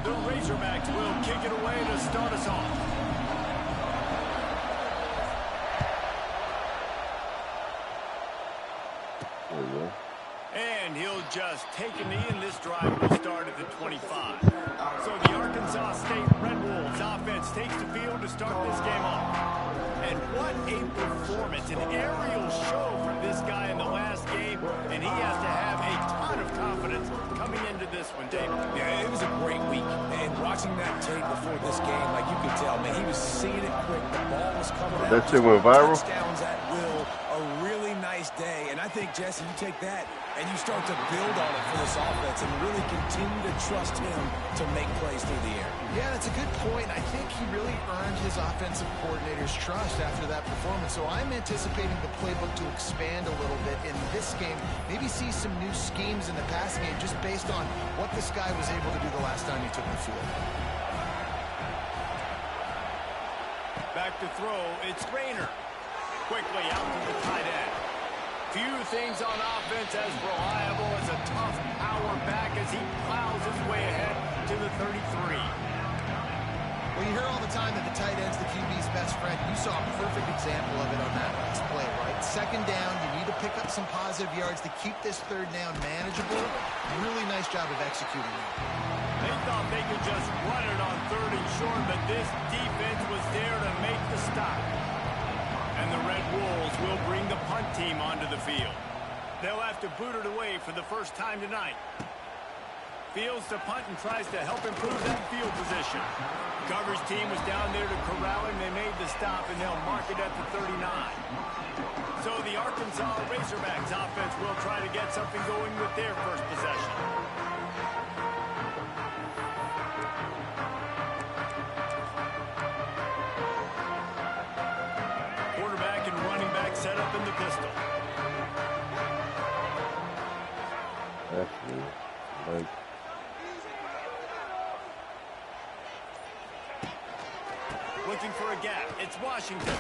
The Razorbacks will kick it away to start us off. And he'll just take a knee, and this drive will start at the 25. So the Arkansas State Red Wolves offense takes the field to start this game off. And what a performance, an aerial show from this guy in the last game, and he has to have a ton of confidence coming into this one, David. Yeah, it was a great week, and watching that tape before this game, like you could tell, man, he was seeing it quick. The ball was coming out. That shit went viral. Touchdowns at will, a really nice day, and I think, Jesse, you take that and you start to build on it for this offense and really continue to trust him to make plays through the air. Yeah, that's a good point. I think he really earned his offensive coordinator's trust after that performance. So I'm anticipating the playbook to expand a little bit in this game. Maybe see some new schemes in the passing game just based on what this guy was able to do the last time he took the field. Back to throw, it's Rayner. Quickly out to the tight end. Few things on offense as reliable as a tough power back as he plows his way ahead to the 33. Well, you hear all the time that the tight end's the QB's best friend. You saw a perfect example of it on that last play, right? Second down, you need to pick up some positive yards to keep this third down manageable. Really nice job of executing that. They thought they could just run it on 3rd and short, but this defense was there to make the stop. And the Red Wolves will bring the punt team onto the field. They'll have to boot it away for the first time tonight. Fields to punt and tries to help improve that field position. Coverage team was down there to corral him. They made the stop, and they'll mark it at the 39. So the Arkansas Razorbacks offense will try to get something going with their first possession. Set up in the pistol. Actually, like looking for a gap. It's Washington.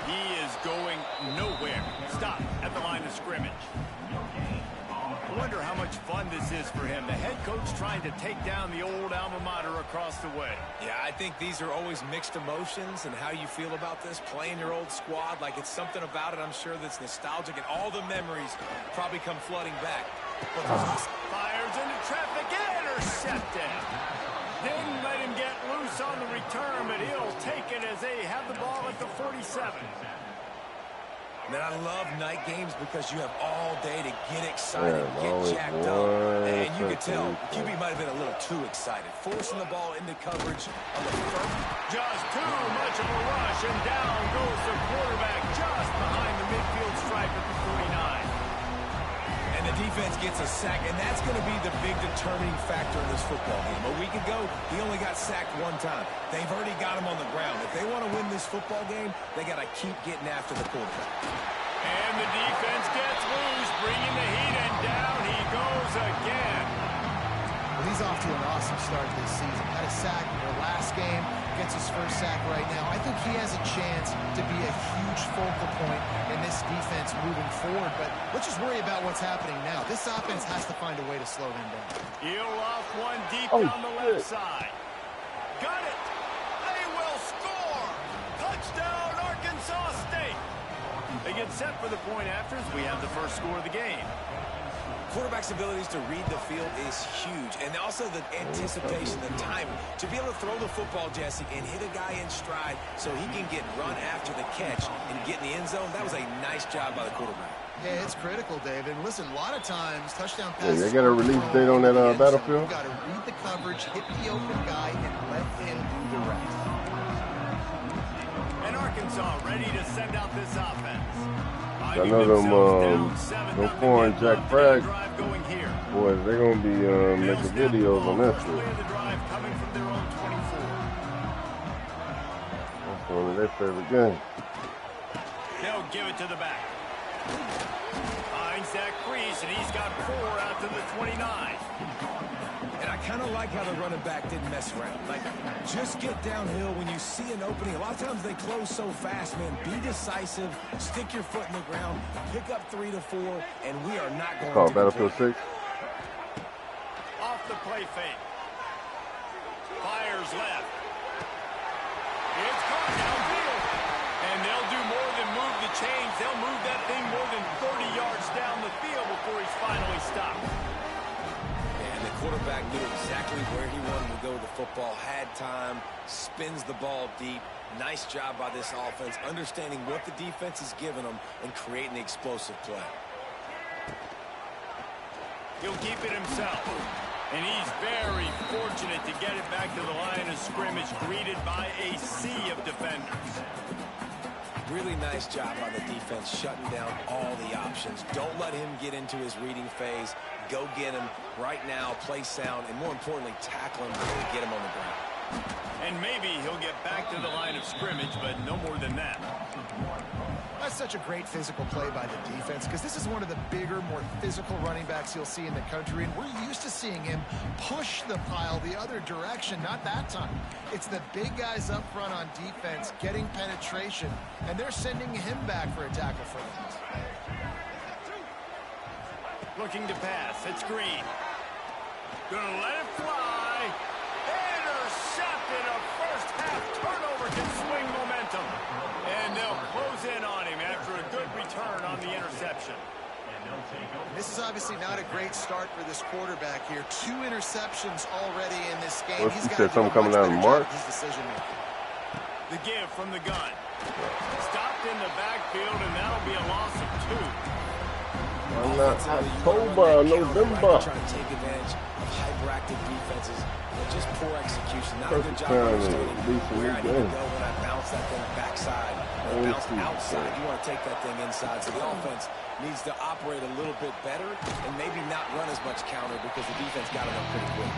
He is going nowhere. Stop at the line of scrimmage. I wonder how much fun this is for him. The head coach trying to take down the old alma mater across the way. Yeah, I think these are always mixed emotions and how you feel about this, playing your old squad. Like, it's something about it, I'm sure, that's nostalgic, and all the memories probably come flooding back. But fires into traffic, intercepted. Didn't let him get loose on the return, but he'll take it as they have the ball at the 47. Man, I love night games because you have all day to get excited, get jacked up. And you could tell QB might have been a little too excited, forcing the ball into coverage on the front. Just too much of a rush, and down goes the quarterback just behind the midfield stripe at the 49. And the defense gets a sack, and that's going to be the big determining factor in this football game. A week ago, he only got sacked one time. They've already got him on the ground. If they want to win this football game, they got to keep getting after the quarterback. And the defense gets loose, bringing the heat, and down he goes again. Well, he's off to an awesome start this season. Had a sack in the last game, gets his first sack right now. I think he has a chance to be a huge focal point in this defense moving forward, but let's just worry about what's happening now. This offense has to find a way to slow them down. He'll off one deep down the left side. Got it. They will score. Touchdown, Arkansas State. They get set for the point after as we have the first score of the game. Quarterback's abilities to read the field is huge, and also the anticipation, the timing. To be able to throw the football, Jesse, and hit a guy in stride so he can get run after the catch and get in the end zone, that was a nice job by the quarterback. Yeah, it's critical, David. And listen, a lot of times, touchdown passes... Yeah, they got a release date on that battlefield? You've got to read the coverage, hit the open guy, and let him do the rest. And Arkansas ready to send out this offense. I know them, no foreign Jack Frag boys, they're going to be making videos on that shit. That's one of their favorite games. They'll give it to the back. Finds that crease, and he's got 4 out to the 29. And I kind of like how the running back didn't mess around. Like, just get downhill when you see an opening. A lot of times they close so fast, man. Be decisive, stick your foot in the ground, pick up 3 to 4, and we are not going to Battlefield 6. Off the play fake. Fires left. It's caught downfield. And they'll do more than move the chains. They'll move that thing more than 30 yards down the field before he's finally stopped. And the quarterback knew exactly where he wanted to go with the football, had time, spins the ball deep. Nice job by this offense, understanding what the defense is giving them and creating the explosive play. He'll keep it himself. And he's very fortunate to get it back to the line of scrimmage, greeted by a sea of defenders. Really nice job by the defense, shutting down all the options. Don't let him get into his reading phase. Go get him right now, play sound, and more importantly, tackle him to get him on the ground. And maybe he'll get back to the line of scrimmage, but no more than that. That's such a great physical play by the defense, because this is one of the bigger, more physical running backs you'll see in the country, and we're used to seeing him push the pile the other direction. Not that time. It's the big guys up front on defense getting penetration, and they're sending him back for a tackle for loss. Looking to pass. It's Green. Gonna let it fly. Intercepted. A first-half turnover can swing momentum. And they'll close in on him after a good return on the interception. This is obviously not a great start for this quarterback here. 2 interceptions already in this game. He's got something coming out of Mark. His decision making. The give from the gun. Stopped in the backfield, and that'll be a loss of 2. October, November. Trying to take advantage of hyperactive defenses. Just poor execution. Not a good job understanding where I need to go when I bounce that thing backside. Or bounce outside. You want to take that thing inside. So the offense needs to operate a little bit better and maybe not run as much counter because the defense got it up pretty quick.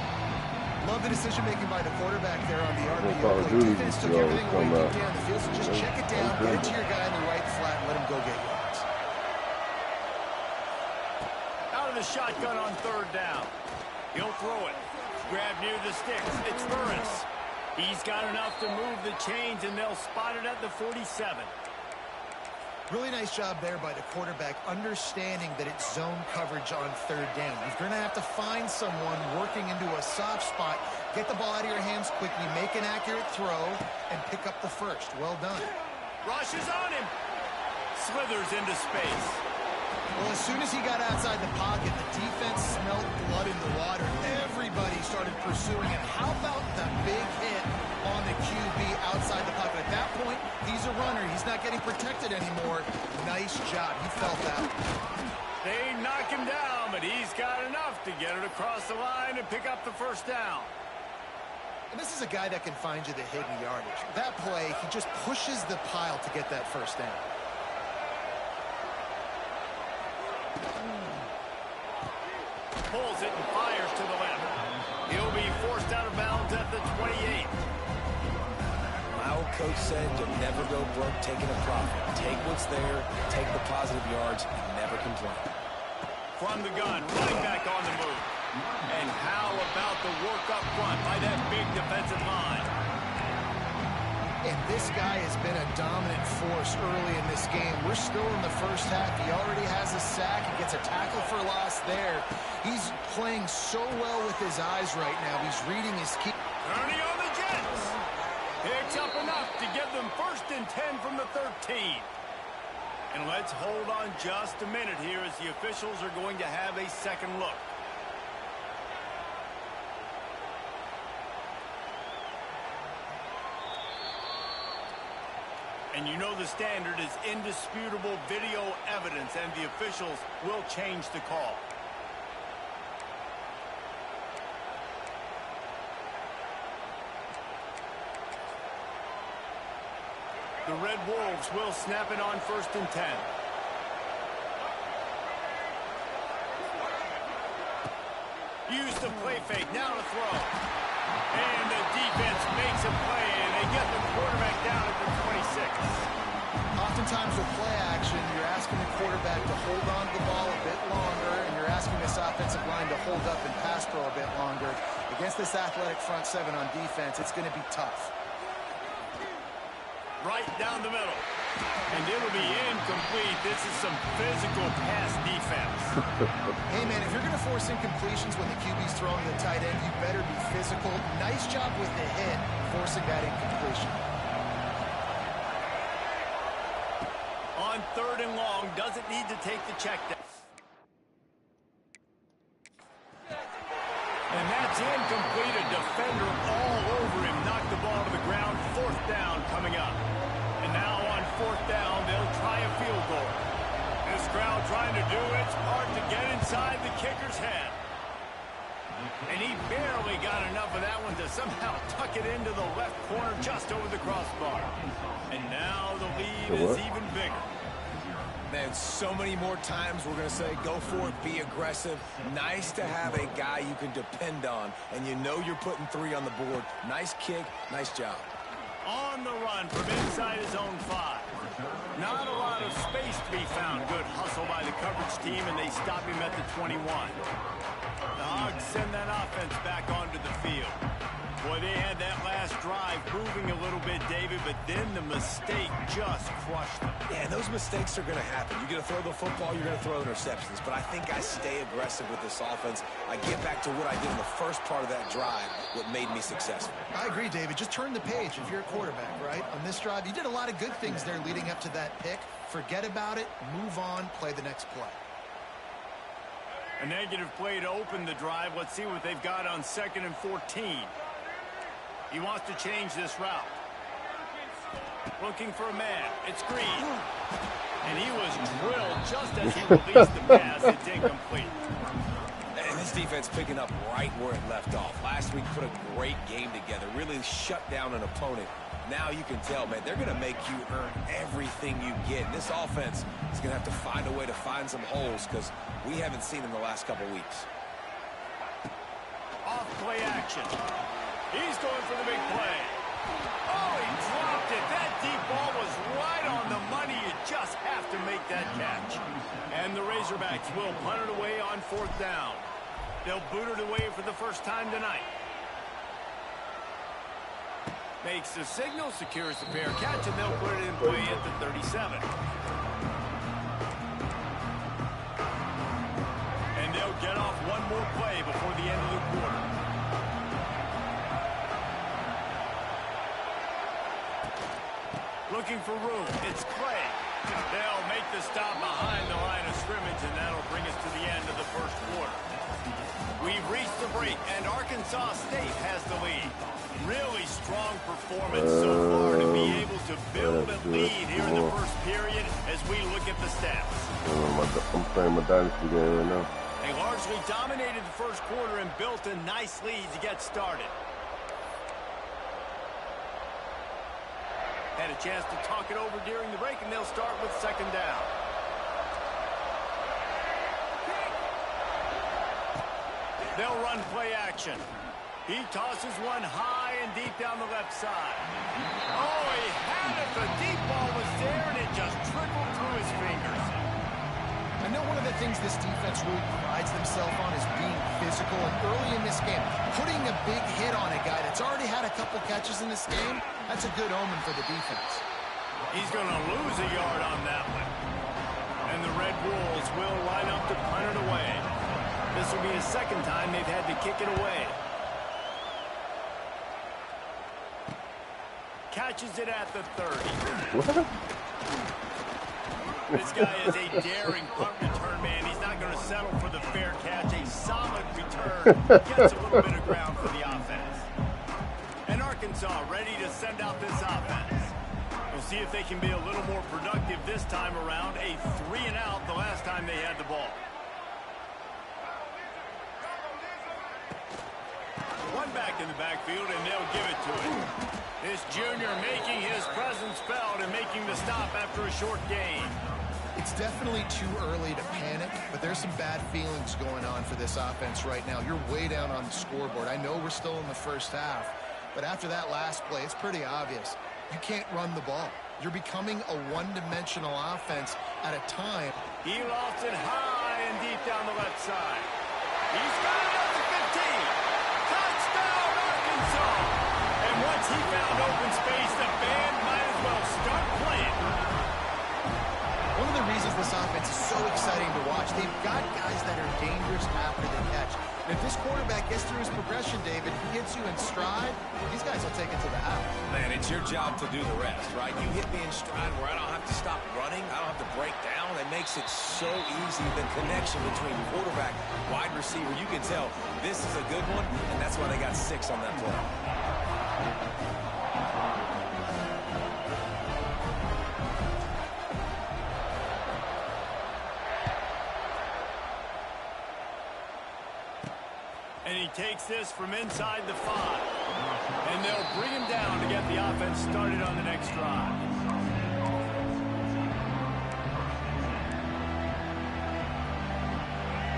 Love the decision-making by the quarterback there on the RPO. The defense took everything away deep down the field, so just check it down, get it to your guy in the right flat, and let him go get yards. Out of the shotgun on 3rd down. He'll throw it. Grab near the sticks. It's Burris. He's got enough to move the chains, and they'll spot it at the 47. Really nice job there by the quarterback, understanding that it's zone coverage on 3rd down. You're going to have to find someone working into a soft spot, get the ball out of your hands quickly, make an accurate throw, and pick up the first. Well done. Rushes on him. Slithers into space. Well, as soon as he got outside the pocket, the defense smelled blood in the water. Everybody started pursuing him. How about the big hit on the QB outside the pocket? At that point, he's a runner. He's not getting protected anymore. Nice job. He felt that. They knock him down, but he's got enough to get it across the line and pick up the 1st down. And this is a guy that can find you the hidden yardage. That play, he just pushes the pile to get that 1st down. Pulls it and fires to the left. He'll be forced out of bounds at the 28. My old coach said you'll never go broke taking a profit. Take what's there, take the positive yards, and never complain. From the gun, running back on the move. And how about the work up front by that big defensive line? And this guy has been a dominant force early in this game. We're still in the 1st half. He already has a sack. He gets a tackle for loss there. He's playing so well with his eyes right now. He's reading his key. Ernie on the Jets. Picks up enough to give them 1st and 10 from the 13. And let's hold on just a minute here as the officials are going to have a second look. And you know the standard is indisputable video evidence, and the officials will change the call. The Red Wolves will snap it on 1st and 10. Use the play fake, now to throw. And the defense makes a play, and they get the quarterback down at the 26. Oftentimes with play action, you're asking the quarterback to hold on to the ball a bit longer, and you're asking this offensive line to hold up and pass pro a bit longer. Against this athletic front 7 on defense, it's going to be tough. Right down the middle. And it'll be incomplete. This is some physical pass defense. Hey, man, if you're going to force incompletions when the QB's throwing to the tight end, you better be physical. Nice job with the hit, forcing that incompletion. On 3rd and long, doesn't need to take the check down. And that's incomplete. A defender all over him. Knocked the ball to the ground. 4th down coming up. And now on 4th down, they'll try a field goal. This crowd trying to do its part to get inside the kicker's head. And he barely got enough of that one to somehow tuck it into the left corner just over the crossbar. And now the lead is even bigger. Man, so many more times we're going to say, go for it, be aggressive. Nice to have a guy you can depend on, and you know you're putting 3 on the board. Nice kick, nice job. On the run from inside his own 5. Not a lot of space to be found. Good hustle by the coverage team, and they stop him at the 21. The Hogs send that offense back onto the field. Boy, they had that last drive moving a little bit, David, but then the mistake just crushed them. Yeah, and those mistakes are going to happen. You're going to throw the football, you're going to throw interceptions. But I think I stay aggressive with this offense. I get back to what I did in the first part of that drive, what made me successful. I agree, David. Just turn the page if you're a quarterback, right? On this drive, you did a lot of good things there leading up to that pick. Forget about it, move on, play the next play. A negative play to open the drive. Let's see what they've got on 2nd and 14. He wants to change this route. Looking for a man. It's Green. And he was drilled just as he released the pass. It's incomplete. And this defense picking up right where it left off. Last week put a great game together. Really shut down an opponent. Now you can tell, man, they're going to make you earn everything you get. And this offense is going to have to find a way to find some holes because we haven't seen in the last couple weeks. Off play action. He's going for the big play. Oh, he dropped it. That deep ball was right on the money. You just have to make that catch. And the Razorbacks will punt it away on 4th down. They'll boot it away for the first time tonight. Makes the signal, secures the fair catch, and they'll put it in play at the 37. And they'll get off one more play before the end of the quarter. Looking for room. It's Clay. They'll make the stop behind the line of scrimmage, and that'll bring us to the end of the first quarter. We've reached the break, and Arkansas State has the lead. Really strong performance so far to be able to build a lead here in the first period as we look at the stats. I'm playing my dynasty game right now. They largely dominated the first quarter and built a nice lead to get started. Had a chance to talk it over during the break, and they'll start with 2nd down. They'll run play action. He tosses one high and deep down the left side. Oh, he had it. The deep ball was there, and it just trickled through his fingers. I know one of the things this defense really prides themselves on is being physical. And early in this game, putting a big hit on a guy that's already had a couple catches in this game, that's a good omen for the defense. He's going to lose a yard on that one. And the Red Wolves will line up to punt it away. This will be the 2nd time they've had to kick it away. Catches it at the 30. This guy is a daring punt return man. He's not going to settle for the fair catch. A solid return. Gets a little bit of ground for the offense. And Arkansas ready to send out this offense. We'll see if they can be a little more productive this time around. A 3-and-out the last time they had the ball. One back in the backfield, and they'll give it to him. This junior making his presence felt and making the stop after a short gain. It's definitely too early to panic, but there's some bad feelings going on for this offense right now. You're way down on the scoreboard. I know we're still in the first half, but after that last play, it's pretty obvious. You can't run the ball. You're becoming a one-dimensional offense at a time. He lofts it high and deep down the left side. He's got it at the 15. Touchdown, Arkansas! And once As he found open space, the band might as well start playing. One of the reasons this offense is so exciting to watch, they've got guys that are dangerous after the catch. And if this quarterback gets through his progression, David, he gets you in stride, these guys will take it to the house. Man, it's your job to do the rest, right? You hit me in stride where I don't have to stop running. I don't have to break down. It makes it so easy. The connection between quarterback, wide receiver, you can tell this is a good one, and that's why they got 6 on that play. And he takes this from inside the 5. And they'll bring him down to get the offense started on the next drive.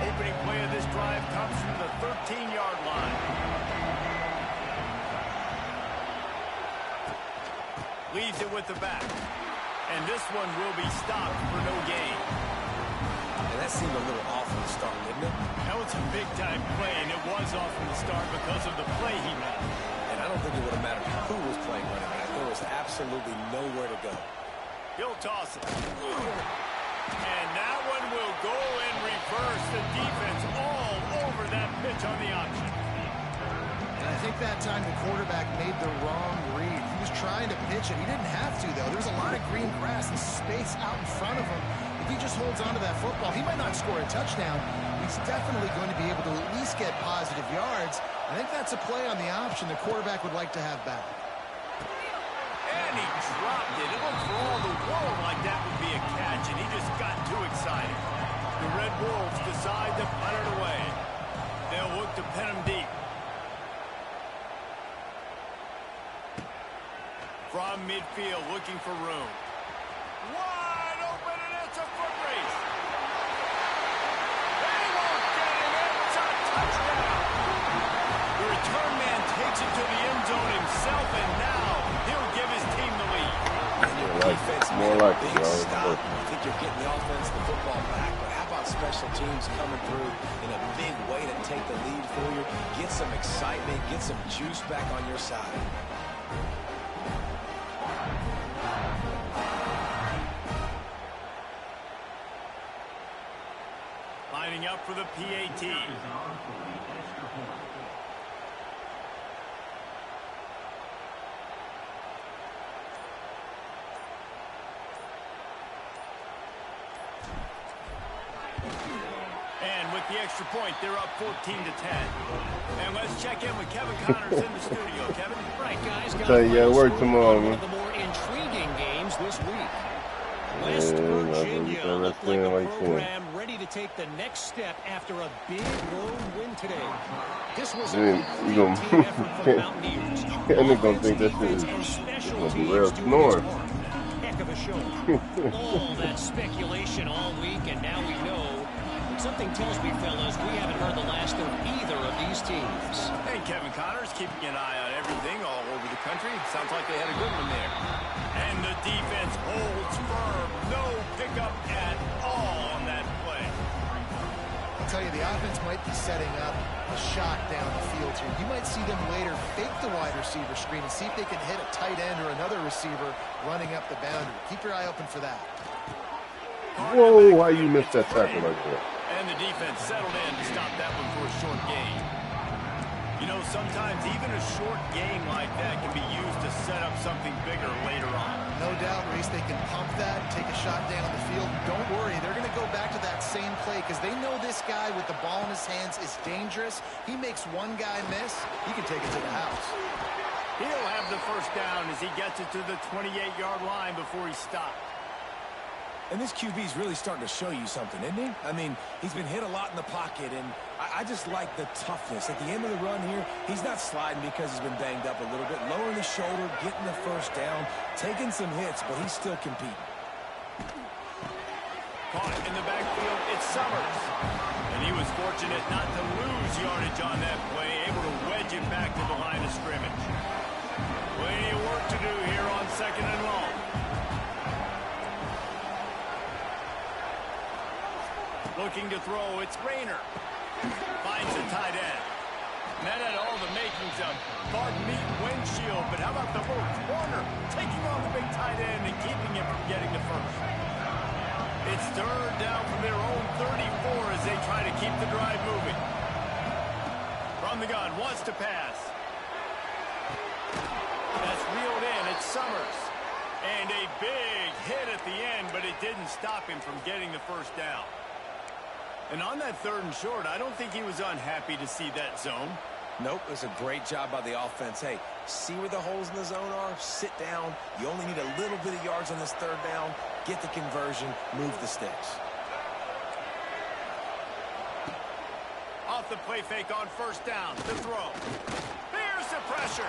Opening play of this drive comes from the 13-yard line. Leads it with the back. And this one will be stopped for no gain. And that seemed a little off from the start, didn't it? That was a big-time play, and it was off from the start because of the play he made. And I don't think it would have mattered who was playing running back. There was absolutely nowhere to go. He'll toss it. And that one will go and reverse. The defense all over that pitch on the option. And I think that time the quarterback made the wrong read. He was trying to pitch it. He didn't have to, though. There's a lot of green grass and space out in front of him. If he just holds on to that football, he might not score a touchdown. He's definitely going to be able to at least get positive yards. I think that's a play on the option the quarterback would like to have back. And he dropped it. It looked for all the world like that would be a catch, and he just got too excited. The Red Wolves decide to punt it away. They'll look to pin him deep. From midfield, looking for room. Wide open, and it's a foot race. They won't get him. It's a touchdown. The return man takes it to the end zone himself, and now he'll give his team the lead. More like it, big stop. I think you're getting the offense, the football back, but how about special teams coming through in a big way to take the lead for you? Get some excitement, get some juice back on your side. Lining up for the PAT. And with the extra point, they're up 14-10. And let's check in with Kevin Connors in the studio. Kevin? Right, guys. Tell you, yeah, work tomorrow, man. One of the more intriguing games this week. Yeah, West that's what Virginia you looked say, like a like program ready to take the next step after a big road win today. This was a Then you gonna complete team effort from the Mountaineers. and they're gonna think that shit is gonna be real snoring. Heck of a show. All that speculation all week, and now we know. Something tells me, fellas, we haven't heard the last of either of these teams. Hey, Kevin Connors keeping an eye on everything all over the country. Sounds like they had a good one there. And the defense holds firm. No pickup at all on that play. I'll tell you, the offense might be setting up a shot down the field here. You might see them later fake the wide receiver screen and see if they can hit a tight end or another receiver running up the boundary. Keep your eye open for that. Whoa, why you missed that tackle like that? And the defense settled in to stop that one for a short gain. You know, sometimes even a short game like that can be used to set up something bigger later on. No doubt, Reese, they can pump that, take a shot down the field. Don't worry, they're going to go back to that same play because they know this guy with the ball in his hands is dangerous. He makes one guy miss, he can take it to the house. He'll have the first down as he gets it to the 28-yard line before he stopped. And this QB's really starting to show you something, isn't he? I mean, he's been hit a lot in the pocket, and I just like the toughness. At the end of the run here, he's not sliding because he's been banged up a little bit. Lowering the shoulder, getting the first down, taking some hits, but he's still competing. Caught in the backfield, it's Summers. And he was fortunate not to lose yardage on that play, able to wedge it back to the line of scrimmage. Plenty of work to do here on 2nd and long. Looking to throw, it's Rayner. Finds a tight end. And that had all the makings of Bart Meat windshield, but how about the little corner taking on the big tight end and keeping him from getting the first? It's third down from their own 34 as they try to keep the drive moving. From the gun, wants to pass. That's reeled in. It's Summers. And a big hit at the end, but it didn't stop him from getting the first down. And on that third and short, I don't think he was unhappy to see that zone. Nope, it was a great job by the offense. Hey, see where the holes in the zone are? Sit down. You only need a little bit of yards on this third down. Get the conversion. Move the sticks. Off the play fake on first down. The throw. Here's the pressure.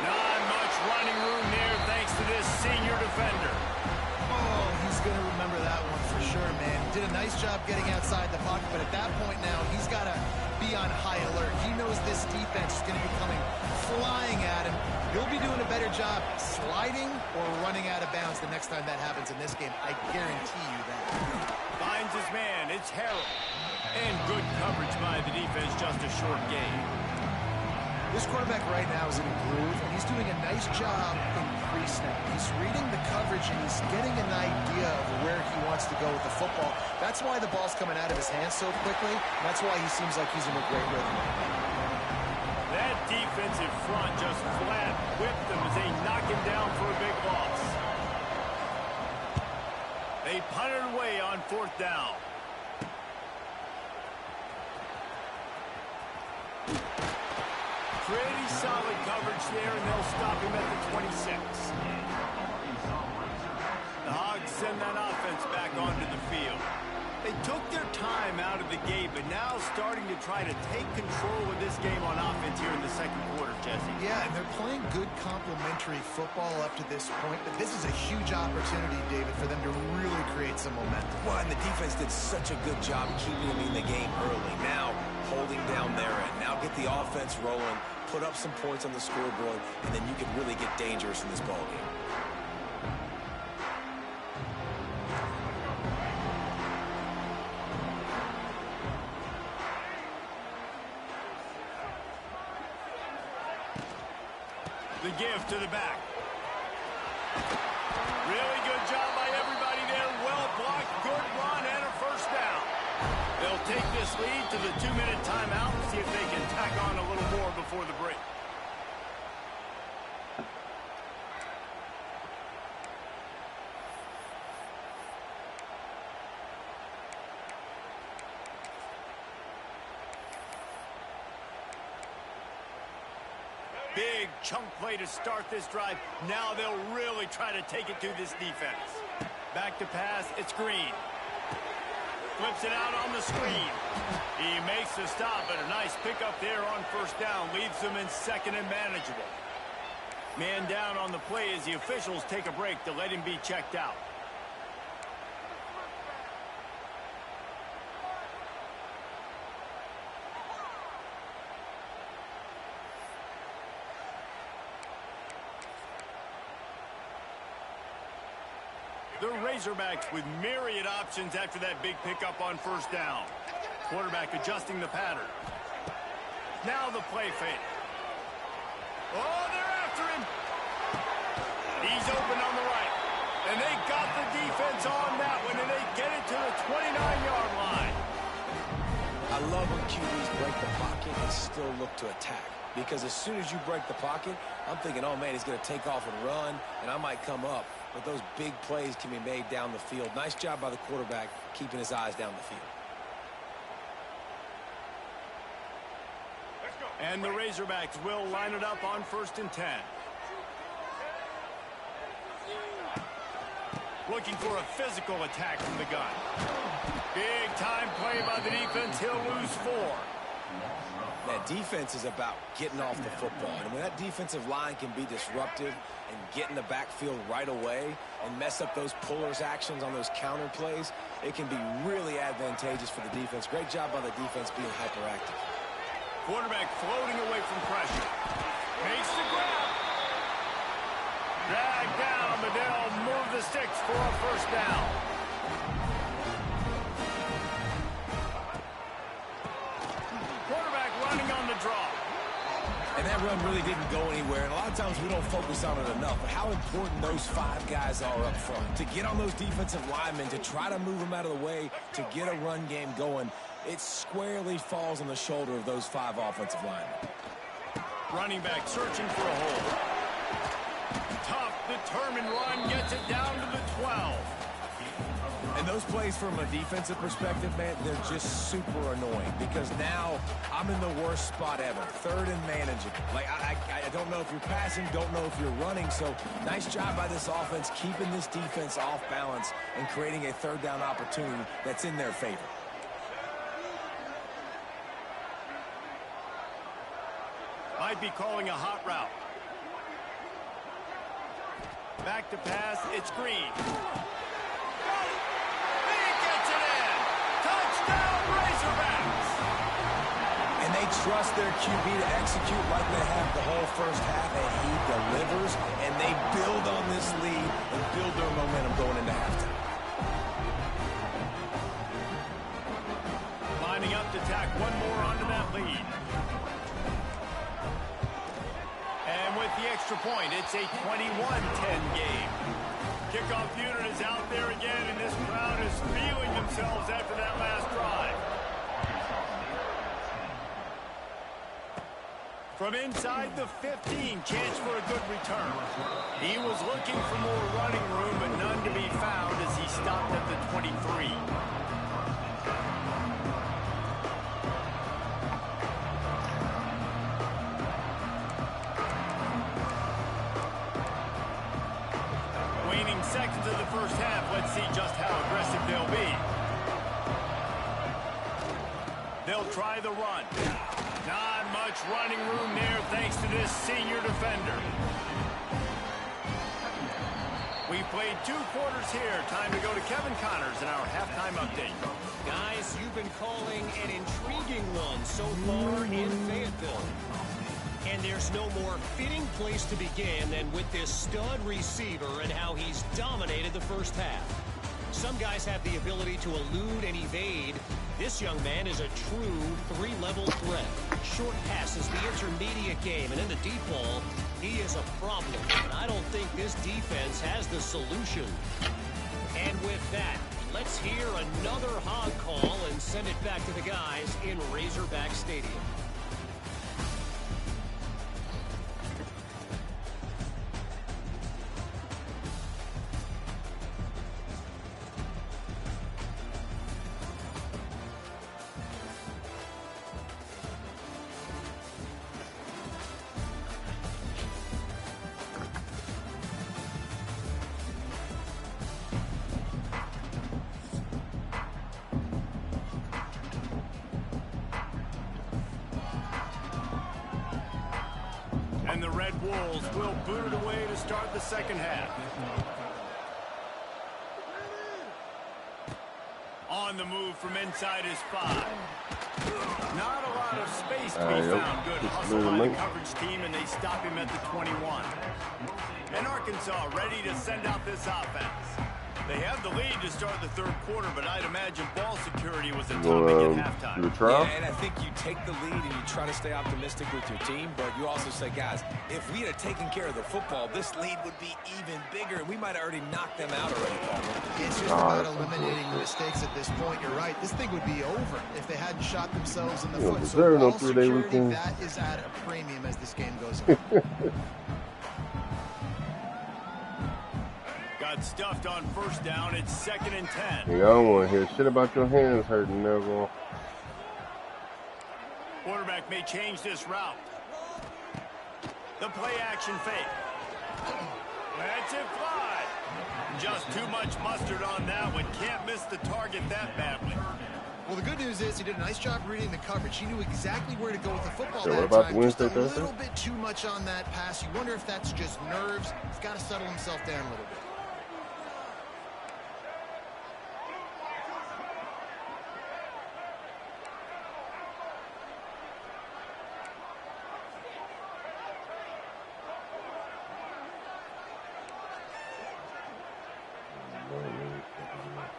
Not much running room there thanks to this senior defender. Oh, he's going to remember that one for sure, man. He did a nice job getting outside the pocket, but at that point now, he's got to be on high alert. He knows this defense is going to be coming flying at him. He'll be doing a better job sliding or running out of bounds the next time that happens in this game. I guarantee you that. Finds his man. It's Harrell. And good coverage by the defense, just a short gain. This quarterback right now is in a groove, and he's doing a nice job in pre-snap. He's reading the coverage, and he's getting an idea of where he wants to go with the football. That's why the ball's coming out of his hands so quickly. That's why he seems like he's in a great rhythm. That defensive front just flat whipped them as they knock him down for a big loss. They punted away on fourth down. Pretty solid coverage there, and they'll stop him at the 26. The Hogs send that offense back onto the field. They took their time out of the gate, but now starting to try to take control of this game on offense here in the second quarter, Jesse. Yeah, and they're playing good complementary football up to this point, but this is a huge opportunity, David, for them to really create some momentum. Well, and the defense did such a good job keeping him in the game early. Now, holding down their end. Now get the offense rolling, put up some points on the scoreboard, and then you can really get dangerous in this ballgame. The give to the back. Really good job by everybody there. Well blocked, good run, and a first down. They'll take this lead to the 2-minute timeout and see if they can tack on a little more before the break. Big chunk play to start this drive. Now they'll really try to take it to this defense. Back to pass, it's Green. Flips it out on the screen. He makes the stop, but a nice pickup there on first down. Leaves them in second and manageable. Man down on the play as the officials take a break to let him be checked out. The Razorbacks with myriad options after that big pickup on first down. Quarterback adjusting the pattern. Now the play fake. Oh, they're after him. He's open on the right. And they got the defense on that one, and they get it to the 29-yard line. I love when QBs break the pocket and still look to attack. Because as soon as you break the pocket, I'm thinking, oh, man, he's going to take off and run, and I might come up. But those big plays can be made down the field. Nice job by the quarterback keeping his eyes down the field. And the Razorbacks will line it up on 1st and 10. Looking for a physical attack from the gun. Big time play by the defense. He'll lose 4. That defense is about getting off the football. And when that defensive line can be disruptive and get in the backfield right away and mess up those pullers actions on those counter plays, it can be really advantageous for the defense. Great job by the defense being hyperactive. Quarterback floating away from pressure. Makes the grab. Drag down, but they'll move the sticks for a first down. Quarterback running on the draw. And that run really didn't go anywhere. And a lot of times we don't focus on it enough. But how important those 5 guys are up front. To get on those defensive linemen, to try to move them out of the way, to get a run game going, it squarely falls on the shoulder of those 5 offensive linemen. Running back searching for a hole. Tough, determined run, gets it down to the 12. And those plays from a defensive perspective, man, they're just super annoying because now I'm in the worst spot ever. 3rd and manageable. Like, I don't know if you're passing, don't know if you're running. So nice job by this offense keeping this defense off balance and creating a 3rd down opportunity that's in their favor. Might be calling a hot route. Back to pass, it's Green. He gets it in! Touchdown, Razorbacks! And they trust their QB to execute like they have the whole first half, and he delivers, and they build on this lead and build their momentum going into halftime. Lining up to tack one more onto that lead. And with the extra point, it's a 21-10 game. Kickoff unit is out there again, and this crowd is feeling themselves after that last drive. From inside the 15, chance for a good return. He was looking for more running room, but none to be found as he stopped at the 23. Seconds of the first half. Let's see just how aggressive they'll be. They'll try the run. Not much running room there thanks to this senior defender. We played 2 quarters here. Time to go to Kevin Connors in our halftime update. Guys, you've been calling an intriguing one so far in Fayetteville. And there's no more fitting place to begin than with this stud receiver and how he's dominated the first half. Some guys have the ability to elude and evade. This young man is a true 3-level threat. Short passes, the intermediate game, and in the deep ball, he is a problem. And I don't think this defense has the solution. And with that, let's hear another hog call and send it back to the guys in Razorback Stadium. And the Red Wolves will boot it away to start the second half. On the move from inside his 5. Not a lot of space to be found. Good hustle by the coverage team, and they stop him at the 21. And Arkansas ready to send out this offense. They have the lead to start the 3rd quarter, but I'd imagine ball security was a topic at halftime. Yeah, and I think you take the lead and you try to stay optimistic with your team, but you also say, guys, if we had taken care of the football, this lead would be even bigger, and we might have already knocked them out already, Paul. It's just about eliminating the mistakes at this point. You're right. This thing would be over if they hadn't shot themselves in the foot. So ball security, that is at a premium as this game goes on. Got stuffed on first down. It's 2nd and 10. Yeah, I don't want to hear shit about your hands hurting, never. Quarterback may change this route. The play action fake. Lets it fly. Just too much mustard on that one. Can't miss the target that badly. Well, the good news is he did a nice job reading the coverage. He knew exactly where to go with the football So that what about time. the Wednesday, just a Thursday? little bit too much on that pass. You wonder if that's just nerves. He's got to settle himself down a little bit.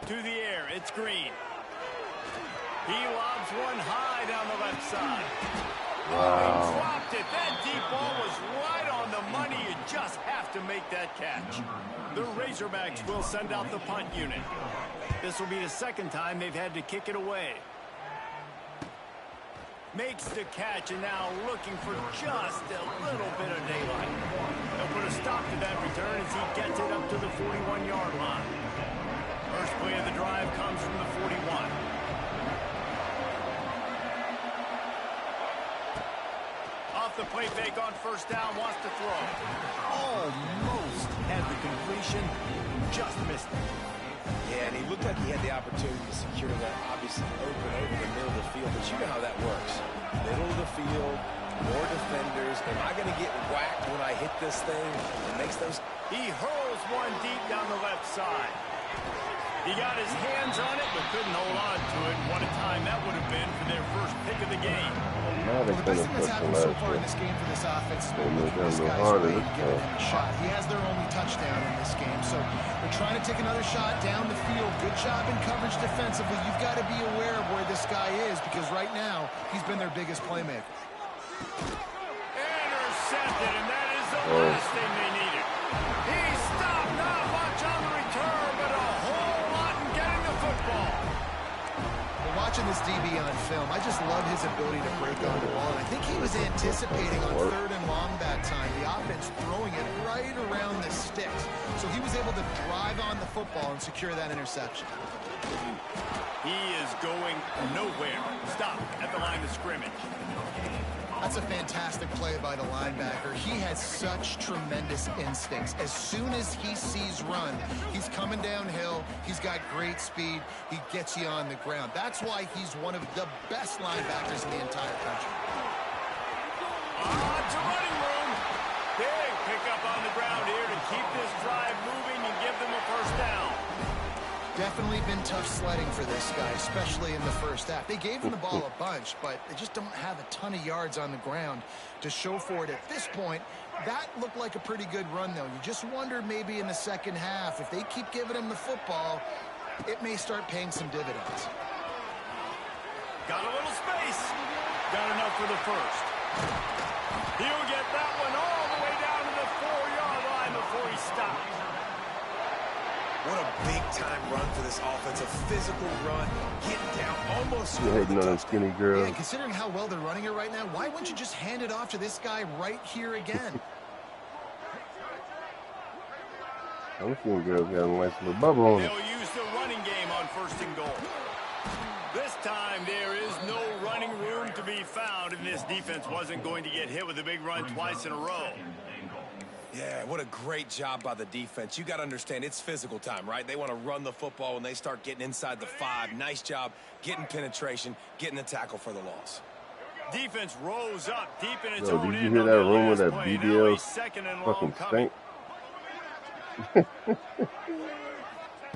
To the air, it's Green. He lobs one high down the left side. Oh, he dropped it. That deep ball was right on the money. You just have to make that catch. The Razorbacks will send out the punt unit. This will be the second time they've had to kick it away. Makes the catch and now looking for just a little bit of daylight. They'll put a stop to that return as he gets it up to the 41-yard line. First play of the drive comes from the 41. Off the play fake on first down, wants to throw. Almost had the completion, just missed it. Yeah, and he looked like he had the opportunity to secure that, obviously open over the middle of the field, but you know how that works. Middle of the field, more defenders. Am I going to get whacked when I hit this thing? It makes those... He hurls one deep down the left side. He got his hands on it, but couldn't hold on to it. What a time that would have been for their first pick of the game. Well, the best thing that's happened so far in this game for this offense is this guy's ready to give him a shot. He has their only touchdown in this game, so they're trying to take another shot down the field. Good job in coverage defensively. You've got to be aware of where this guy is, because right now he's been their biggest playmaker. Intercepted, and that is the last thing they needed. He stopped, not much on the return, but a whole lot in getting the football. Watching this DB on film, I just love his ability to break on the ball, and I think he was anticipating on 3rd and long that time, the offense throwing it right around the sticks. So he was able to drive on the football and secure that interception. He is going nowhere. Stop at the line of scrimmage. That's a fantastic play by the linebacker. He has such tremendous instincts. As soon as he sees run, he's coming downhill. He's got great speed. He gets you on the ground. That's why he's one of the best linebackers in the entire country. It's a running room. Big pickup on the ground here to keep this drive moving and give them a first down. Definitely been tough sledding for this guy, especially in the first half. They gave him the ball a bunch, but they just don't have a ton of yards on the ground to show for it at this point. That looked like a pretty good run, though. You just wonder maybe in the second half, if they keep giving him the football, it may start paying some dividends. Got a little space. Got enough for the first. He'll get that one all the way down to the 4-yard line before he stops. What a big-time run for this offense. A physical run, getting down, almost You're hitting on a skinny girl. Yeah, considering how well they're running it right now, why wouldn't you just hand it off to this guy right here again? I'm seeing girls got a nice little bubble on it. They'll use the running game on 1st and goal. This time, there is no running room to be found, and this defense wasn't going to get hit with a big run twice in a row. Yeah, what a great job by the defense. You got to understand, it's physical time, right? They want to run the football when they start getting inside the 5. Nice job getting penetration, getting the tackle for the loss. Defense rose up deep in its Yo, own did you end. hear that on rumor last that play. BDL Now a second and long fucking coming. stink?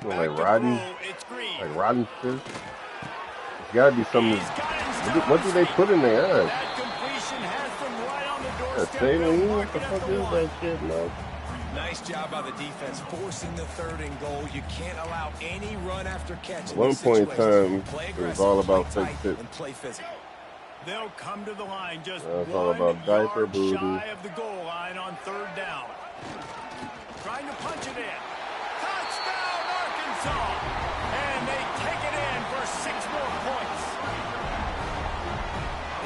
Like rotten? It's green. Like rotten fish? There's got to be something. What do they put in their eyes? That completion has them right on the A doorstep. saline? What the fuck is that shit, man? Nice job by the defense, forcing the 3rd and goal. You can't allow any run after catch. At one point in time, it was all about fake fit. And play physical. They'll come to the line just It's all about 1 diaper yard booty. shy of the goal line on 3rd down. Trying to punch it in. Touchdown, Arkansas! And they take it in for 6 more points.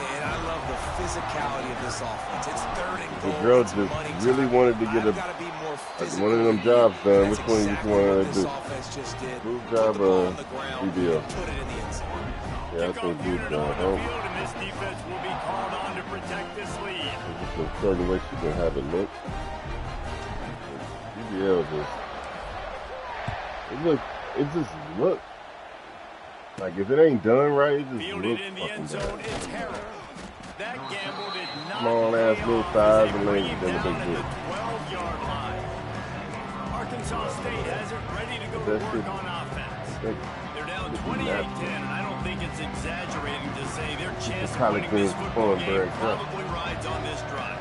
And I love the physicality of this offense. It's 3rd and goal. The girl It's just money really time. wanted to get I've gotta be more physical. one of them jobs done. That's Which one you exactly want what to this do? offense just did. Blue Put job the ball or on the ground, BDL? put it in the end zone. Yeah, I think blue job. Field, and this defense will be called on to protect this lead. There's just a certain way she can have it look. BDL just, it just look like if it ain't done right, it just Fielded looks in the fucking end zone, bad. it's Harris. That gamble did not Small ass pay little off size as they and bring legs him done a down big at deal. the 12-yard line. Arkansas State has it ready to go to That work shit- on offense. That- They're down It's 28-10, and I don't think it's exaggerating to say their chance of college winning this teams football perform game very well. probably rides on this drive.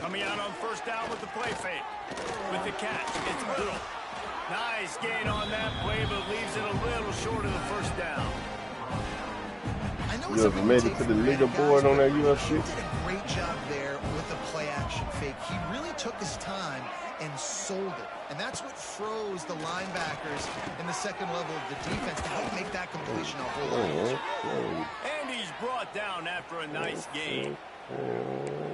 Coming out on 1st down with the play fake. With the catch, it's Little. Nice gain on that play, but leaves it a little short of the 1st down. know You ever made it to the leaderboard on that UFC? He did a great job there with the play-action fake. He really took his time and sold it. And that's what froze the linebackers in the second level of the defense to help make that completion a whole lot easier. And he's brought down after a nice game.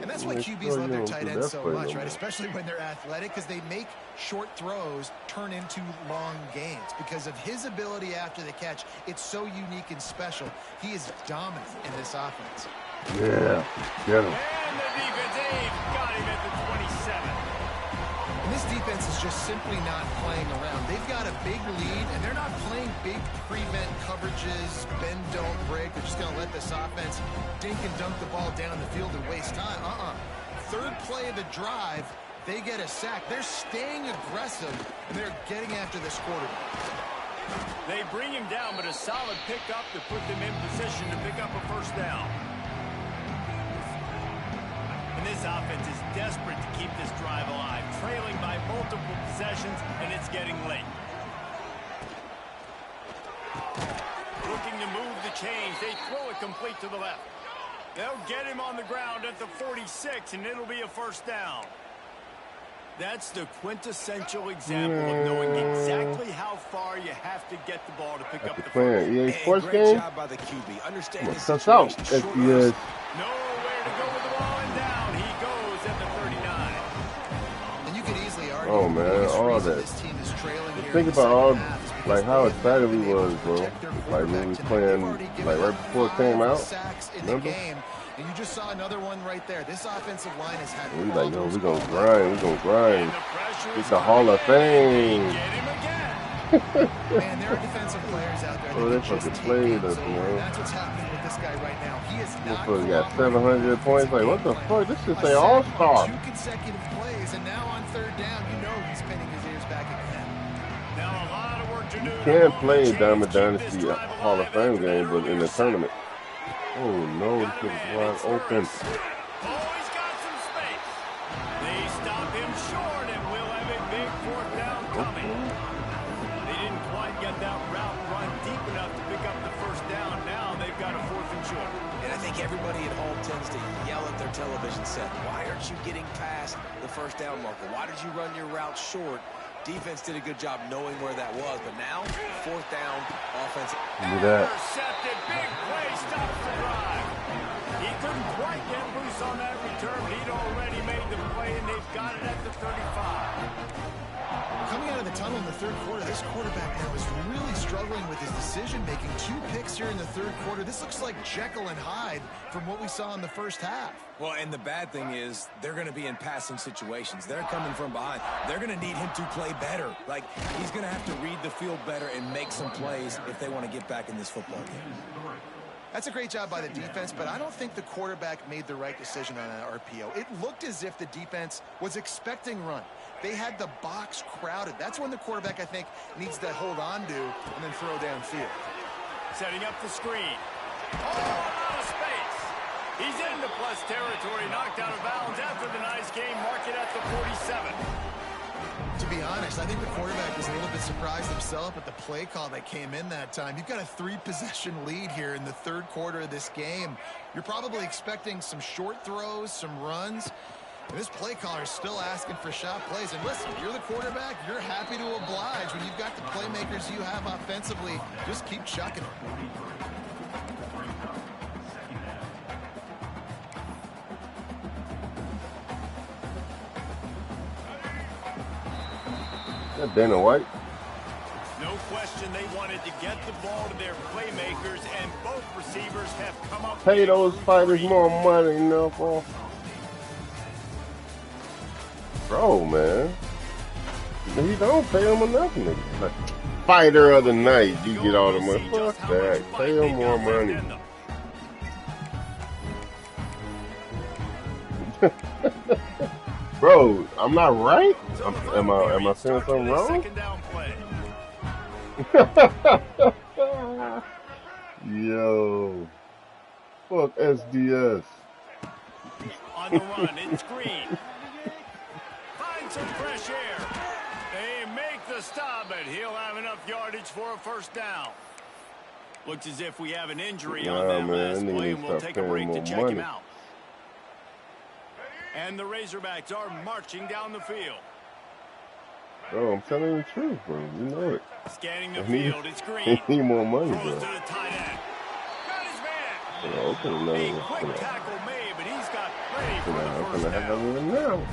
And that's why QBs love their tight ends so much, right? Especially when they're athletic, because they make short throws turn into long gains. Because of his ability after the catch, it's so unique and special. He is dominant in this offense. Yeah, get him. And the defense got him at the 27. And this defense is just simply not playing around. They've got a big lead, and they're not playing big prevent coverages, bend, don't break. They're just going to let this offense dink and dunk the ball down the field and waste time. Third play of the drive, they get a sack. They're staying aggressive, and they're getting after this quarterback. They bring him down, but a solid pickup to put them in position to pick up a first down. And this offense is desperate to keep this drive alive, trailing by multiple possessions, and it's getting late. Looking to move the chains. They throw it complete to the left. They'll get him on the ground at the 46, and it'll be a first down. That's the quintessential example of knowing exactly how far you have to get the ball to pick up the first. EA Sports Great game? job by the QB. Understand this Cuss out. situation. SBS. Nowhere to go with the ball, and down he goes at the 39. And you could easily argue Oh, man, all that. this team is trailing here Think in the about all, second half is because like, how they excited we haven't been able was, to bro. protect their Like, when we quarterback was tonight. playing, They've already given like, right up before it came 5 out. sacks in Remember? the game. And you just saw another one right there. This offensive line has had We like, yo, problems we gonna all grind, we gonna grind. And the pressure It's is the Hall of Fame. Get him again. Man, there are defensive players out there Oh, that they can just fucking take played games us, over. man. And that's what's happening with this guy right now. He is not Motherfucker got cooperating 700 points. Like, what the fuck? This should say all-star. 2 consecutive plays, and now on third down, you know he's pinning his ears back again. Now a lot of work to do. You can play Diamond Dynasty Hall of Fame game, but in the tournament. Oh no, this is wide open. Oh, he's got some space. They stop him short, and we'll have a big fourth down coming. They didn't quite get that route run deep enough to pick up the first down. Now they've got a fourth and short. And I think everybody at home tends to yell at their television set. Why aren't you getting past the first down marker? Why did you run your route short? Defense did a good job knowing where that was, but now, fourth down, offense. Look at that. Intercepted, big play, stops the drive. He couldn't quite get loose on that return. He'd already made the play, and they've got it at the 35. Coming out of the tunnel in the third quarter, this quarterback now is really struggling with his decision-making. 2 picks here in the third quarter. This looks like Jekyll and Hyde from what we saw in the first half. Well, and the bad thing is they're going to be in passing situations. They're coming from behind. They're going to need him to play better. Like, he's going to have to read the field better and make some plays if they want to get back in this football game. That's a great job by the defense, but I don't think the quarterback made the right decision on that RPO. It looked as if the defense was expecting run. They had the box crowded. That's when the quarterback, I think, needs to hold on to and then throw downfield. Setting up the screen. Oh, out of space. He's into plus territory, knocked out of bounds after the nice game. Mark it at the 47. To be honest, I think the quarterback was a little bit surprised himself at the play call that came in that time. You've got a 3-possession lead here in the third quarter of this game. You're probably expecting some short throws, some runs. And this play caller is still asking for shot plays. And listen, you're the quarterback. You're happy to oblige. When you've got the playmakers you have offensively, just keep chucking it. That Dana White. No question they wanted to get the ball to their playmakers, and both receivers have come up. Pay those fighters more money, you know, bro. Bro, man. He don't pay them enough, nigga. Like, fighter of the night, you get all the money. Fuck that. Pay them more money. Bro, I'm not right? Am I saying something wrong? Yo. Fuck SDS. On the run, it's Green. Find some fresh air. They make the stop, but he'll have enough yardage for a first down. Looks as if we have an injury on that last play, and we'll take a break to check him out. And the Razorbacks are marching down the field. Bro, I'm telling you the truth, bro. You know it. Scanning the field, it's Green. He need more money, bro. Throws to the tight end. Got his man. Bro, A quick tackle made, but he's got plenty for the first down.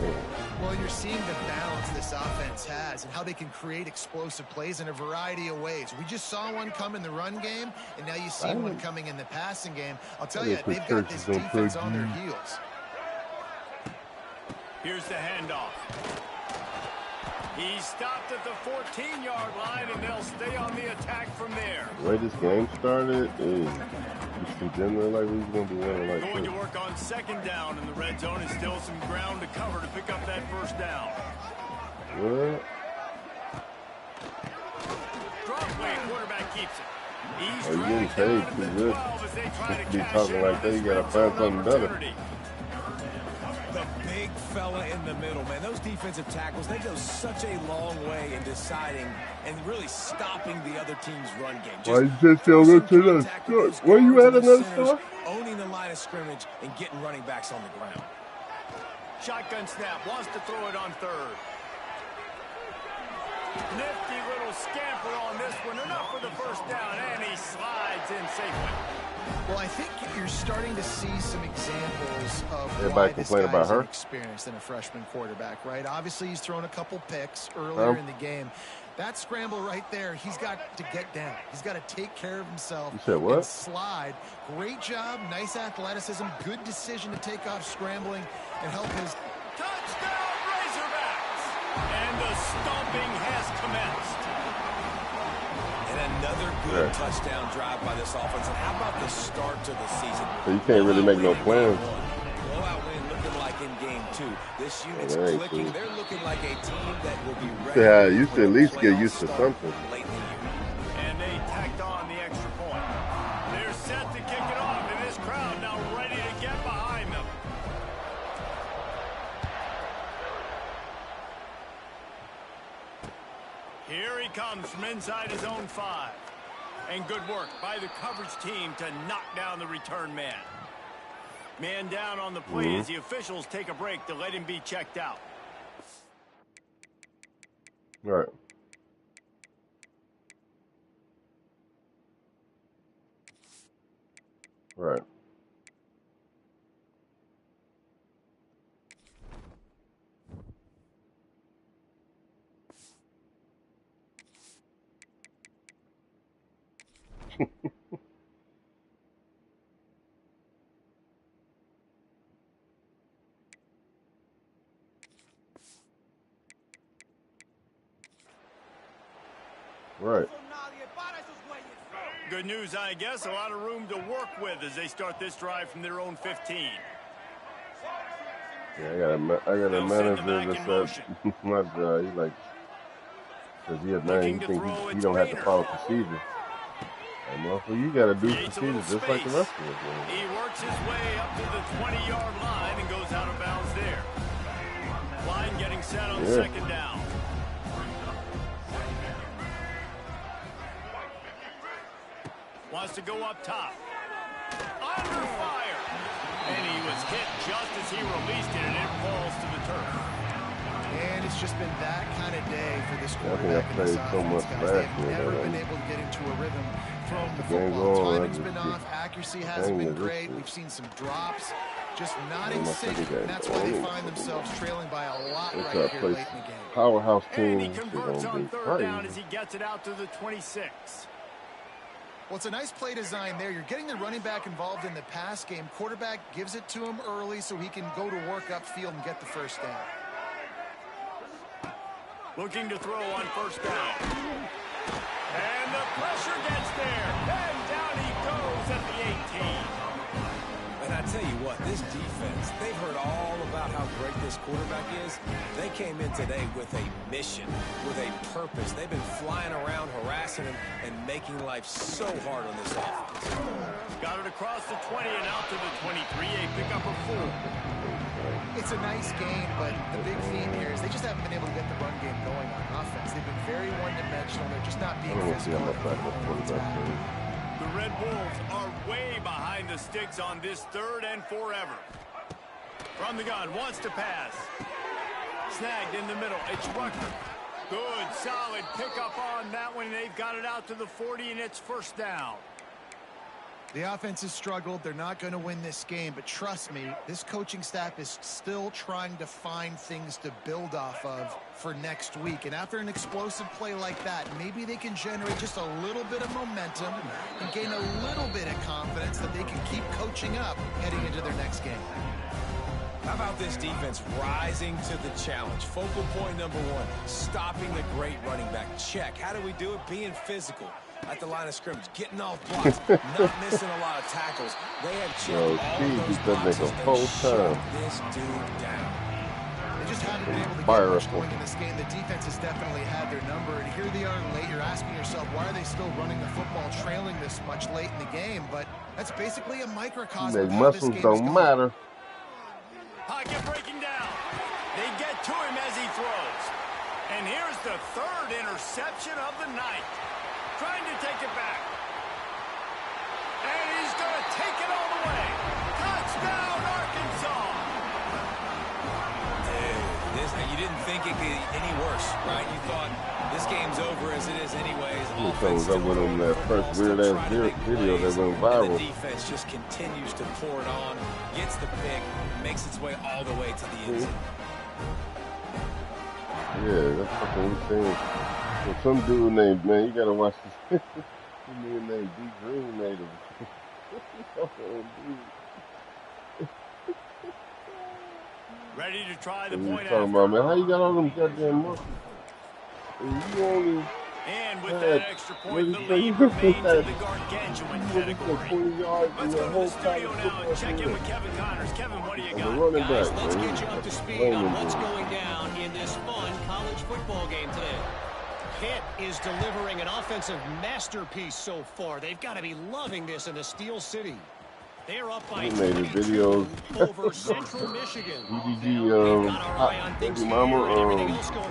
Well, you're seeing the balance this offense has and how they can create explosive plays in a variety of ways. We just saw one come in the run game, and now you see one coming in the passing game. I'll tell you, they've got this defense on their heels. Here's the handoff. He stopped at the 14-yard line, and they'll stay on the attack from there. The way this game started is just generally like we're going to be winning like Going to work on second down in the red zone, and still some ground to cover to pick up that first down. What? Drop way, quarterback keeps it. He's you getting paid too good. Just be talking like that, you got to find something better. The big fella in the middle, man. Those defensive tackles, they go such a long way in deciding and really stopping the other team's run game. Why you just go to the store? Where you at another store? Owning the line of scrimmage and getting running backs on the ground. Shotgun snap, wants to throw it on third. Nifty little scamper on this one, enough for the first down, and he slides in safely. Well, I think you're starting to see some examples of everybody why this complain about her experienced than a freshman quarterback, right? Obviously, he's thrown a couple picks earlier in the game. That scramble right there, he's got to get down. He's got to take care of himself and slide. Great job, nice athleticism, good decision to take off scrambling and help his touchdown Razorbacks! And the stomping has commenced. And another good touchdown drive by this offense. And how about the start to the season? So you can't really make no plans. Blowout win looking like in game 2. This unit's clicking. They're looking like a team that will be ready. Yeah, you should at least get used to something. And they tacked on the extra point. They're set to kick it off, and this crowd now ready to get behind them. Here he comes from inside his own 5. And good work by the coverage team to knock down the return man. Man down on the play as the officials take a break to let him be checked out. Right. Right. Right. Good news, I guess. A lot of room to work with as they start this drive from their own 15. Yeah, I got a manager that's my job. He's like, because he has man, he thinks he don't have to follow procedure. And motherfucker, you got to do procedures just like the rest of us. Man. He works his way up to the 20-yard line and goes out of bounds there. Line getting set on second down. Wants to go up top. Under fire. And he was hit just as he released it, and it falls to the turf. And it's just been that kind of day for this quarterback in this offense, guys. They've never been able to get into a rhythm throwing the football. Timing's been off. Accuracy hasn't been great. We've seen some drops. Just not in sync. And that's why they find themselves trailing by a lot right here late in the game. Powerhouse team. And he converts on third down as he gets it out to the 26. Well, it's a nice play design there. You're getting the running back involved in the pass game. Quarterback gives it to him early so he can go to work upfield and get the first down. Looking to throw on first down. And the pressure gets there. And down he goes at the 18. And I tell you what, this defense, they've heard all about how great this quarterback is. They came in today with a mission, with a purpose. They've been flying around, harassing him, and making life so hard on this offense. Got it across the 20 and out to the 23. A pickup of 4. It's a nice game, but the big theme here is they just haven't been able to get the run game going on offense. They've been very one-dimensional. They're just not being physical. The Red Wolves are way behind the sticks on this 3rd and forever. From the gun, wants to pass. Snagged in the middle. It's Rucker. Good, solid pickup on that one. They've got it out to the 40, and it's 1st down. The offense has struggled. They're not going to win this game, but trust me, this coaching staff is still trying to find things to build off of for next week. And after an explosive play like that, maybe they can generate just a little bit of momentum and gain a little bit of confidence that they can keep coaching up heading into their next game. How about this defense rising to the challenge? Focal point number 1, stopping the great running back. Check. How do we do it? Being physical at the line of scrimmage, getting off blocks, not missing a lot of tackles. They have checked all of those boxes. They shut this dude down. They just haven't been able to get much going in this game. The defense has definitely had their number, and here they are late. You're asking yourself, why are they still running the football, trailing this much late in the game? But that's basically a microcosm of how this game is going. Don't matter. Pocket breaking down. They get to him as he throws. And here's the 3rd interception of the night. Trying to take it back. And he's going to take it all the way. Touchdown, Arkansas. Dude, you didn't think it could get any worse, right? You thought this game's over as it is anyways. Comes up with them that first weird-ass video that went viral. The defense just continues to pour it on, gets the pick, makes its way all the way to the end zone. Yeah, that's fucking insane. Well, some dude named, man, you gotta watch this. Some dude named D. Green made him. Ready to try the point talking about, man, how you got all them goddamn muscles? You only and with that extra point, the lead remains in the gargantuan category. Let's go to the studio now and check in with Kevin Connors. Kevin, what do you got? Guys, let's get you up to speed on what's going down in this fun college football game today. Pitt is delivering an offensive masterpiece so far. They've got to be loving this in the Steel City. They're up by 22 over Central Michigan. Baby Mama,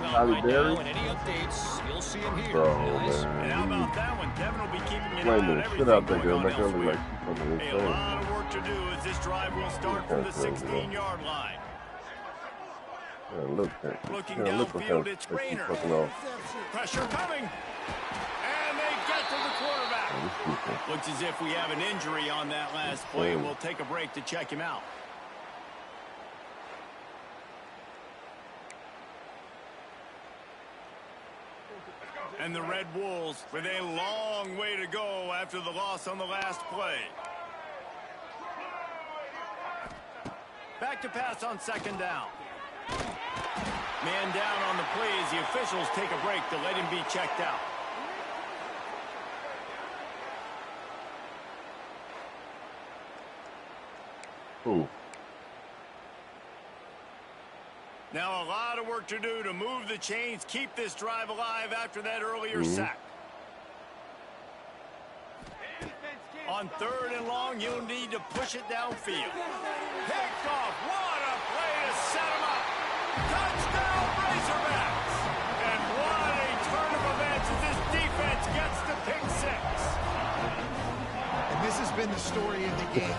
Holly Berry. And any updates, you'll see him here. Bro, man. And how about that one? Kevin will be keeping an eye Playing on the everything shit out there, going on like elsewhere. fucking A insane. lot of work to do as this drive will start from the 16-yard line. Yeah, look, Looking look downfield, it's Rayner. Pressure coming. And they get to the quarterback. Looks as if we have an injury on that last play, and we'll take a break to check him out. And the Red Wolves with a long way to go after the loss on the last play. Back to pass on 2nd down. Man down on the play as the officials take a break to let him be checked out. Ooh. Now a lot of work to do to move the chains, keep this drive alive after that earlier sack. On 3rd and long, you'll need to push it downfield. Picked off. What a play to set him up. Touchdown, Razorbacks. And what a turn of events as this defense gets to pick 6. And this has been the story of the game.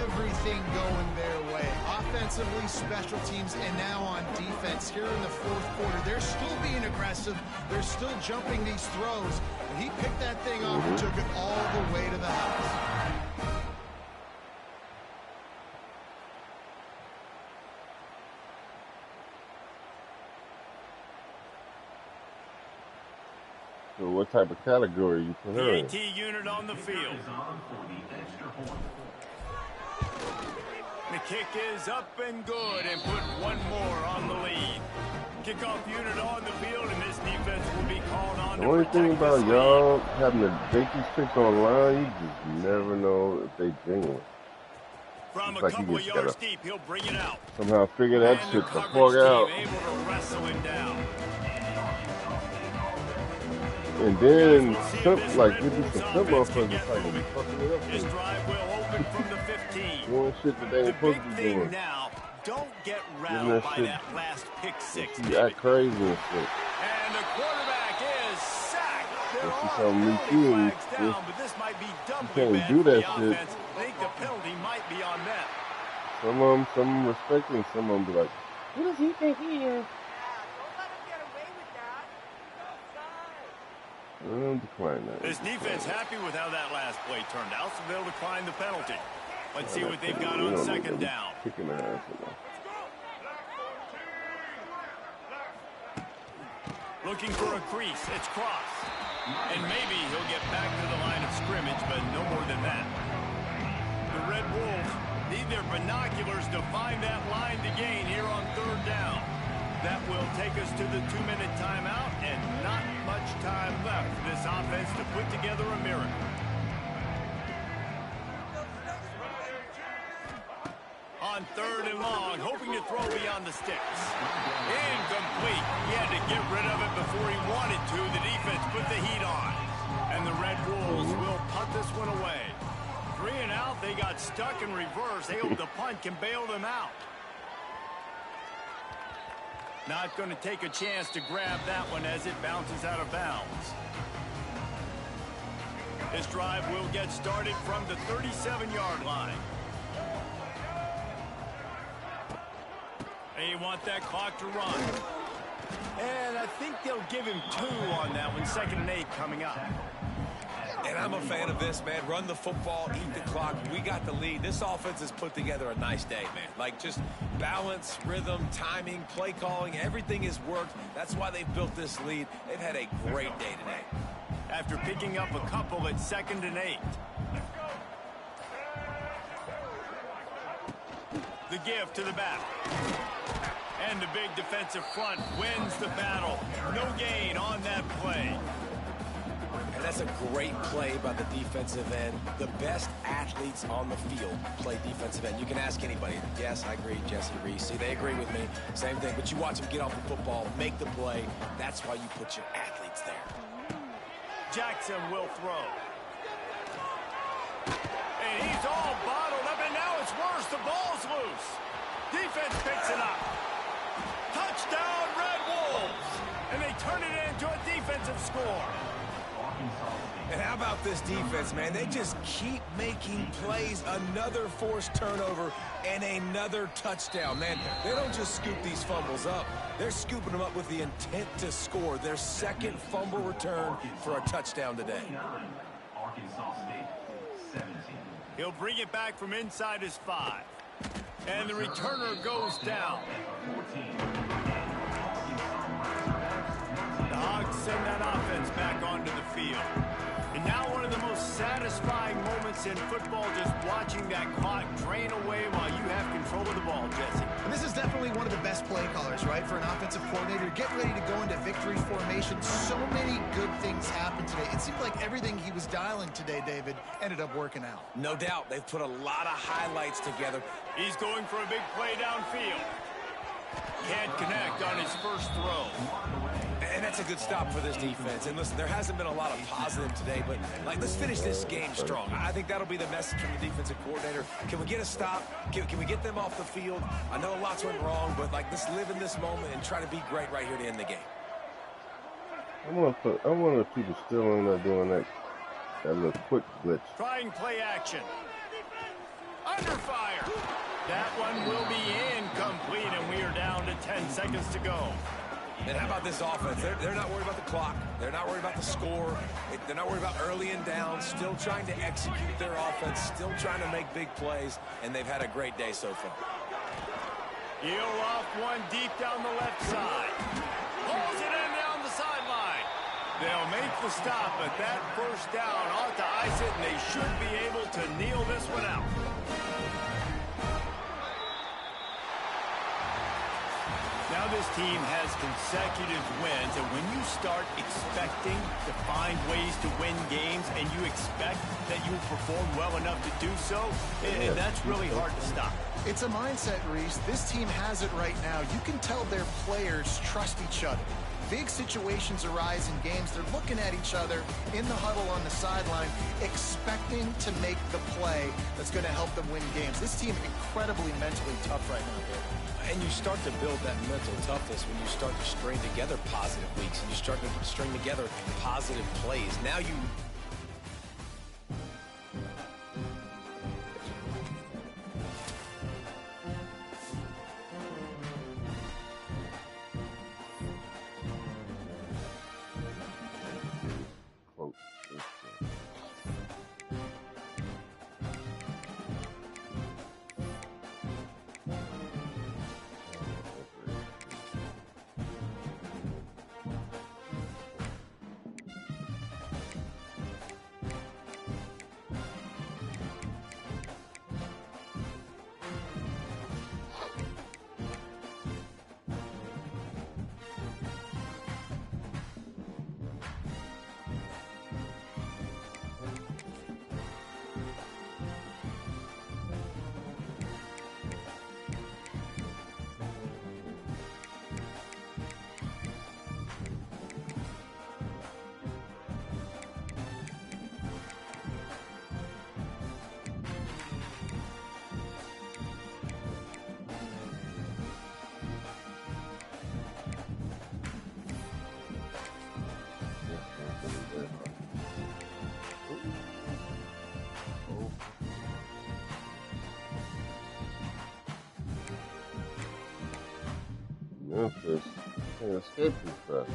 Everything going their way. Offensively, special teams, and now on defense. Here in the 4th quarter, they're still being aggressive. They're still jumping these throws. And he picked that thing off and took it all the way to the house. So what type of category you put her in? The AT unit on the field. The kick is up and good and put one more on the lead. Kickoff unit on the field, and this defense will be called on. The only thing about y'all having to take these picks online, you just never know if they genuine. From a couple of yards deep, he'll bring it out. Somehow figure that shit the fuck out. Able to wrestle him down. And then, like, give me some simple motherfuckers just like be fucking it up. This drive will open from the 15. Doing shit that they ain't supposed to be doing. Now, don't get rattled by that last pick 6. You act crazy and shit. And the quarterback is sacked. There This is are something new penalty too. flags down, but this might be doubly can't bad do for the that shit. offense. I think the penalty might be on them. Some of them respect it, and some of them be like, "What does he think he is?" Decline that. This defense happy with how that last play turned out, so they'll decline the penalty. Let's see what they've got on second down. Kicking their ass in there. Looking for a crease. It's Cross. And maybe he'll get back to the line of scrimmage, but no more than that. The Red Wolves need their binoculars to find that line to gain here on third down. That will take us to the 2-minute timeout, and not much time left for this offense to put together a miracle. On third and long, hoping to throw beyond the sticks. Incomplete. He had to get rid of it before he wanted to. The defense put the heat on. And the Red Wolves will punt this one away. 3 and out, they got stuck in reverse. They hope the punt can bail them out. Not going to take a chance to grab that one as it bounces out of bounds. This drive will get started from the 37-yard line. They want that clock to run. And I think they'll give him 2 on that one. 2nd and 8 coming up. And I'm a fan of this, man. Run the football, eat the clock. We got the lead. This offense has put together a nice day, man. Like, just balance, rhythm, timing, play calling, everything has worked. That's why they've built this lead. They've had a great day today. After picking up a couple at 2nd and 8. The give to the back. And the big defensive front wins the battle. No gain on that play. And that's a great play by the defensive end. The best athletes on the field play defensive end. You can ask anybody. Yes, I agree, Jesse Reese. See, they agree with me. Same thing. But you watch them get off the football, make the play. That's why you put your athletes there. Jackson will throw. And he's all bottled up, and now it's worse. The ball's loose. Defense picks it up. Touchdown, Red Wolves. And they turn it into a defensive score. And how about this defense, man? They just keep making plays. Another forced turnover and another touchdown. Man, they don't just scoop these fumbles up. They're scooping them up with the intent to score. Their 2nd fumble return for a touchdown today. He'll bring it back from inside his 5. And the returner goes down. The Hogs send that offense back onto the field. And now one of the most satisfying moments in football, just watching that clock drain away while you have control of the ball, Jesse. And this is definitely one of the best play callers, right, for an offensive coordinator. Get ready to go into victory formation. So many good things happened today. It seemed like everything he was dialing today, David, ended up working out. No doubt. They've put a lot of highlights together. He's going for a big play downfield. Can't connect on his first throw. And that's a good stop for this defense. And listen, there hasn't been a lot of positive today, but like, let's finish this game strong. I think that'll be the message from the defensive coordinator. Can we get a stop? Can we get them off the field? I know lots went wrong, but like, let's live in this moment and try to be great right here to end the game. I wonder if people still in there doing that little quick glitch. Trying play action. Under fire. That one will be incomplete, and we are down to 10 seconds to go. And how about this offense? They're not worried about the clock. They're not worried about the score. They're not worried about early and down. Still trying to execute their offense. Still trying to make big plays. And they've had a great day so far. Heel off one deep down the left side. Pulls it in down the sideline. They'll make the stop, but that first down ought to ice it, and they should be able to kneel this one out. Now this team has consecutive wins, and when you start expecting to find ways to win games and you expect that you will perform well enough to do so, that's really hard to stop. It's a mindset, Reese. This team has it right now. You can tell their players trust each other. big situations arise in games, they're looking at each other in the huddle on the sideline, expecting to make the play that's going to help them win games. This team incredibly mentally tough right now, David. And you start to build that mental toughness when you start to string together positive weeks and you start to string together positive plays. Now you... Memphis can't escape this fast.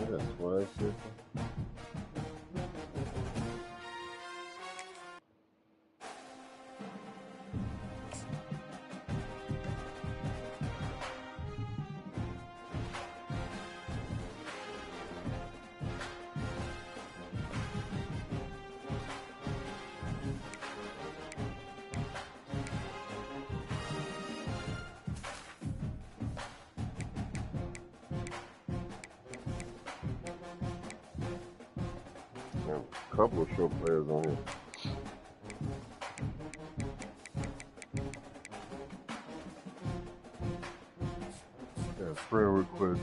That's why I said a couple of short players on here. Yeah, prayer request.